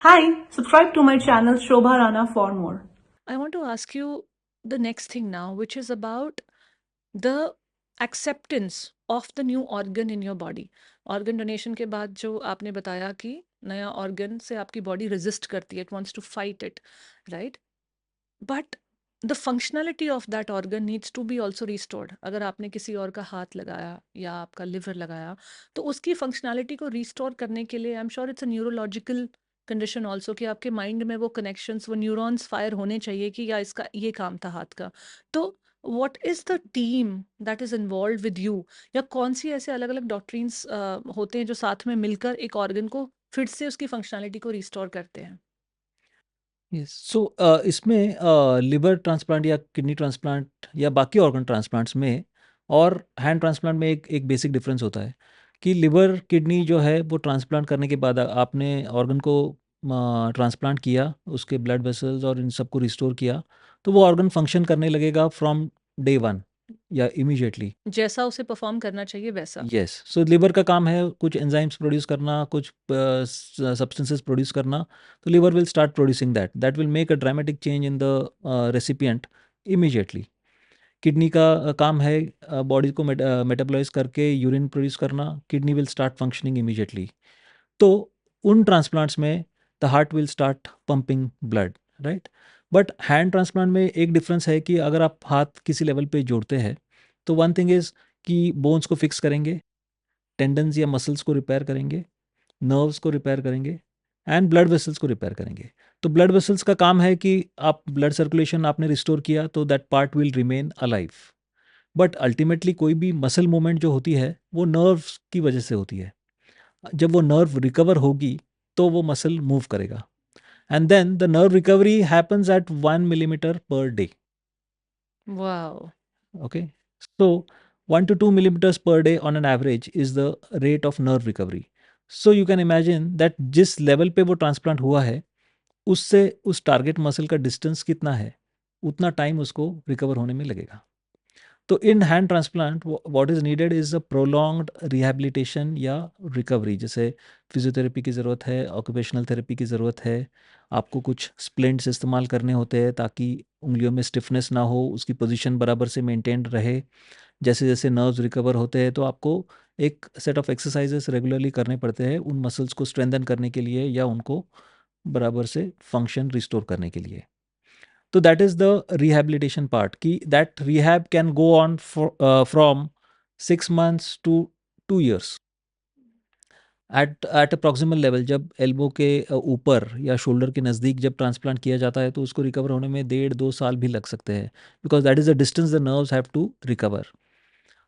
Hi, subscribe to my channel Shobha Rana for more. I want to ask you the next thing now, which is about the acceptance of the new organ in your body. Organ donation के बाद जो आपने बताया कि नया organ से आपकी body resist करती है, it wants to fight it, right? But the functionality of that organ needs to be also restored. अगर आपने किसी और का हाथ लगाया या आपका liver लगाया, तो उसकी functionality को restore करने के लिए I'm sure it's a neurological condition also कि आपके mind में वो connections, वो neurons fire होने चाहिए कि या इसका ये काम था हाथ का। तो what is the team that is involved with you? या कौन सी ऐसे अलग-अलग doctrines होते हैं जो साथ में मिलकर एक organ को फिर से उसकी functionality को restore करते हैं? यस सो इसमें लिवर ट्रांसप्लांट या किडनी ट्रांसप्लांट या बाकी ऑर्गन ट्रांसप्लांट्स में और हैंड ट्रांसप्लांट में एक बेसिक डिफरेंस होता है कि लिवर किडनी जो है वो ट्रांसप्लांट करने के बाद आपने ऑर्गन को ट्रांसप्लांट किया, उसके ब्लड वेसल्स और इन सबको रिस्टोर किया, तो वो ऑर्गन फंक्शन करने लगेगा फ्रॉम डे वन या इमीडिएटली। जैसा उसे परफॉर्म करना चाहिए वैसा। यस, सो लिवर का काम है कुछ एंजाइम्स प्रोड्यूस करना, कुछ सब्सटेंसेस प्रोड्यूस करना, तो liver will start producing that will make a dramatic change in the recipient immediately. Kidney का काम है बॉडी को मेटाबोलाइज करके यूरिन प्रोड्यूस करना, kidney will start functioning immediately. तो उन ट्रांसप्लांट्स में the heart will start pumping blood, right. But hand transplant में एक डिफरेंस है कि अगर आप हाथ किसी लेवल पे जोड़ते हैं, तो वन थिंग इज़ कि बोन्स को फिक्स करेंगे, टेंडन्स या मसल्स को रिपेयर करेंगे, नर्व्स को रिपेयर करेंगे एंड ब्लड वेसल्स को रिपेयर करेंगे। तो ब्लड वेसल्स का काम है कि आप ब्लड सर्कुलेशन आपने रिस्टोर किया तो that part will remain alive. But ultimately कोई भी मसल मूवमेंट जो होती है वो नर्व्स की वजह से होती है। जब वो नर्व रिकवर होगी तो वो मसल मूव करेगा and then the nerve recovery happens at 1 millimetre per day. Wow! Okay, so 1 to 2 millimeters per day on an average is the rate of nerve recovery. So you can imagine that जिस level पे वो transplant हुआ है उससे उस target muscle का distance कितना है, उतना टाइम उसको रिकवर होने में लगेगा। तो in hand transplant what is needed is a prolonged rehabilitation या रिकवरी। जैसे फिजियोथेरेपी की ज़रूरत है, ऑक्यूपेशनल थेरेपी की ज़रूरत है, आपको कुछ स्प्लिंट्स इस्तेमाल करने होते हैं ताकि उंगलियों में स्टिफनेस ना हो, उसकी पोजीशन बराबर से मेंटेन रहे। जैसे जैसे नर्व्स रिकवर होते हैं तो आपको एक सेट ऑफ एक्सरसाइजेस रेगुलरली करने पड़ते हैं उन मसल्स को स्ट्रेंथन करने के लिए या उनको बराबर से फंक्शन रिस्टोर करने के लिए। तो that is the rehabilitation part कि that rehab can go on from 6 months to 2 years at a proximal level. जब एल्बो के ऊपर या शोल्डर के नज़दीक जब ट्रांसप्लांट किया जाता है तो उसको रिकवर होने में 1.5-2 साल भी लग सकते हैं, because that is the distance the nerves have to recover.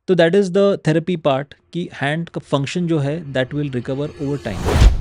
तो that is the therapy part कि हैंड का फंक्शन जो है that will recover over time.